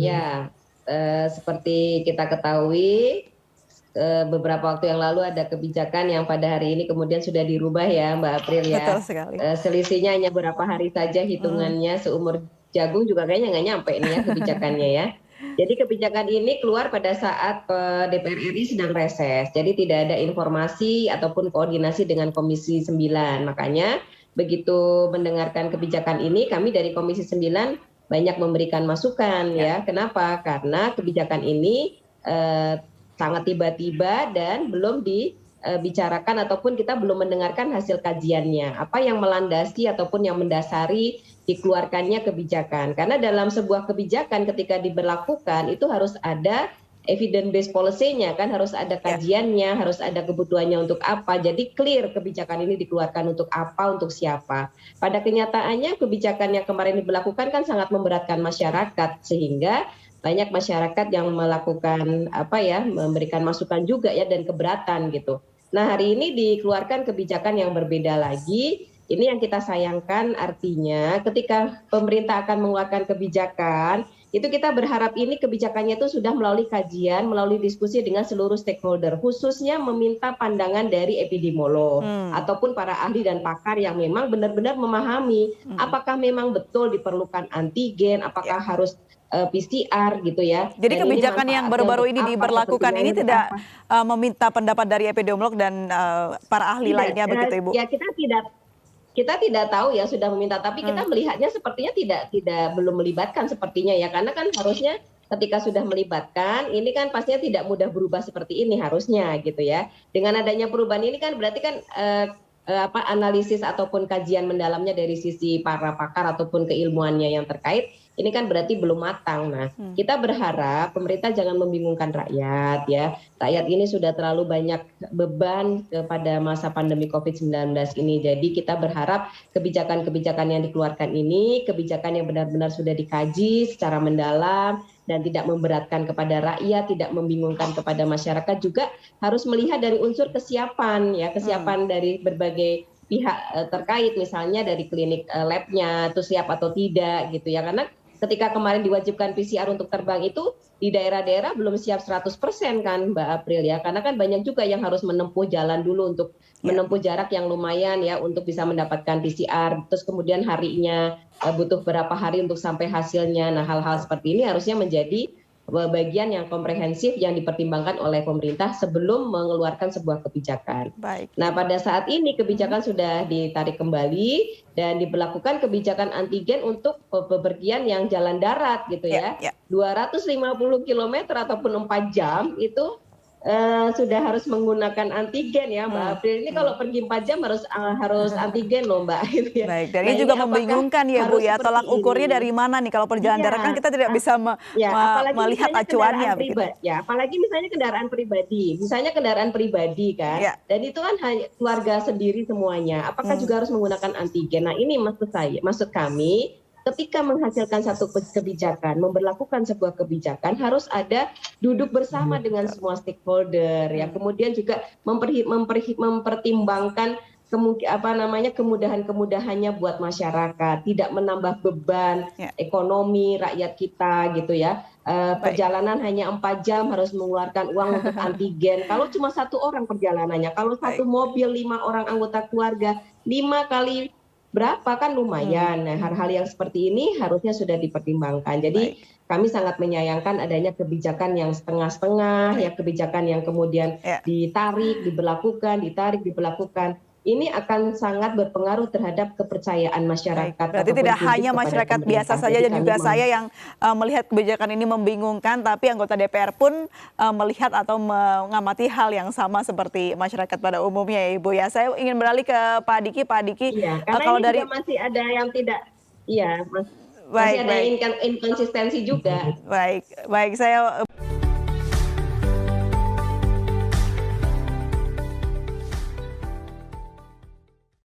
Ya, seperti kita ketahui, beberapa waktu yang lalu ada kebijakan yang pada hari ini kemudian sudah dirubah ya, Mbak April Betul ya. sekali. Selisihnya hanya beberapa hari saja Mhm. hitungannya, seumur jagung juga kayaknya nggak nyampe nih ya kebijakannya ya. Jadi kebijakan ini keluar pada saat DPR RI sedang reses, jadi tidak ada informasi ataupun koordinasi dengan Komisi 9. Makanya begitu mendengarkan kebijakan ini, kami dari Komisi 9 banyak memberikan masukan Ya. ya. Kenapa? Karena kebijakan ini eh, sangat tiba-tiba dan belum dibicarakan ataupun kita belum mendengarkan hasil kajiannya. Apa yang melandasi ataupun yang mendasari dikeluarkannya kebijakan. Karena dalam sebuah kebijakan ketika diberlakukan itu harus ada evidence based policy-nya kan, harus ada Ya. kajiannya, harus ada kebutuhannya untuk apa. Jadi clear kebijakan ini dikeluarkan untuk apa, untuk siapa. Pada kenyataannya kebijakan yang kemarin diberlakukan kan sangat memberatkan masyarakat sehingga banyak masyarakat yang melakukan apa ya, memberikan masukan juga ya dan keberatan gitu. Nah, hari ini dikeluarkan kebijakan yang berbeda lagi. Ini yang kita sayangkan, artinya ketika pemerintah akan mengeluarkan kebijakan, itu kita berharap ini kebijakannya itu sudah melalui kajian, melalui diskusi dengan seluruh stakeholder, khususnya meminta pandangan dari epidemiolog Hmm. ataupun para ahli dan pakar yang memang benar-benar memahami Mhm. apakah memang betul diperlukan antigen, Ya. apakah harus PCR gitu ya, Jadi dan ini kebijakan yang manfaatnya baru-baru untuk ini apa, diberlakukan ini kepentingannya untuk tidak apa. meminta pendapat dari epidemiolog dan para ahli Tidak, lainnya begitu, Ibu? ya kita tidak tahu ya sudah meminta, tapi Hmm. kita melihatnya sepertinya tidak belum melibatkan sepertinya ya, karena kan harusnya ketika sudah melibatkan, ini kan pastinya tidak mudah berubah seperti ini harusnya gitu ya. Dengan adanya perubahan ini kan berarti kan apa analisis ataupun kajian mendalamnya dari sisi para pakar ataupun keilmuannya yang terkait ini kan berarti belum matang. Nah, Hmm. kita berharap pemerintah jangan membingungkan rakyat ya. Rakyat ini sudah terlalu banyak beban pada masa pandemi COVID-19 ini. Jadi kita berharap kebijakan-kebijakan yang dikeluarkan ini kebijakan yang benar-benar sudah dikaji secara mendalam dan tidak memberatkan kepada rakyat, tidak membingungkan kepada masyarakat, juga harus melihat dari unsur kesiapan ya, Hmm. kesiapan dari berbagai pihak terkait, misalnya dari klinik labnya itu siap atau tidak gitu ya. Karena ketika kemarin diwajibkan PCR untuk terbang itu di daerah-daerah belum siap 100% kan Mbak April ya, karena kan banyak juga yang harus menempuh jalan dulu untuk Ya. menempuh jarak yang lumayan ya untuk bisa mendapatkan PCR, terus kemudian harinya butuh berapa hari untuk sampai hasilnya. Nah, hal-hal Betul. seperti ini harusnya menjadi bagian yang komprehensif yang dipertimbangkan oleh pemerintah sebelum mengeluarkan sebuah kebijakan. Baik, Nah, Ibu. pada saat ini Mhm. kebijakan sudah ditarik kembali dan diberlakukan kebijakan antigen untuk bepergian yang jalan darat gitu Ya. ya. Ya. 250 kilometer ataupun 4 jam itu sudah harus menggunakan antigen ya Mbak Hmm. April. Ini Hmm. kalau pergi 4 jam harus antigen loh Mbak gitu ya. Baik, dan Nah, ini ini juga apakah membingungkan ya, Bu, harus ya. seperti Tolak ukurnya ini? dari mana nih? Kalau perjalanan darat kan Iya, kita tidak bisa ya, apalagi melihat misalnya acuannya kendaraan begitu. pribadi, ya, apalagi misalnya kendaraan pribadi kan, Ya. dan itu kan hanya keluarga sendiri semuanya. Apakah Hmm. juga harus menggunakan antigen? Nah, ini maksud kami, ketika menghasilkan satu kebijakan, memberlakukan sebuah kebijakan, harus ada duduk bersama dengan Betul. semua stakeholder, ya. Hmm. Kemudian juga mempertimbangkan kemudahan-kemudahannya buat masyarakat, tidak menambah beban Ya. ekonomi rakyat kita gitu ya. Baik. Perjalanan hanya 4 jam harus mengeluarkan uang untuk antigen. Kalau cuma satu orang perjalanannya, kalau satu Baik. mobil 5 orang anggota keluarga, 5 kali berapa kan Hmm. lumayan. Nah, Hmm. hal-hal yang seperti ini harusnya sudah dipertimbangkan. Jadi Baik. kami sangat menyayangkan adanya kebijakan yang setengah-setengah, ya Baik. kebijakan yang kemudian Ya. ditarik, diberlakukan, ditarik, diberlakukan. Ini akan sangat berpengaruh terhadap kepercayaan Baik, masyarakat berarti ataupun tidak publik hanya kepada masyarakat biasa pemerintah. saja Jadi dan kami juga saya yang melihat kebijakan ini membingungkan, tapi anggota DPR pun melihat atau mengamati hal yang sama seperti masyarakat pada umumnya ya, Ibu ya. Saya ingin beralih ke Pak Diki. Pak Diki, iya, karena kalau ini juga dari masih ada yang tidak, iya, masih baik, ada baik, inkonsistensi juga. baik, baik, saya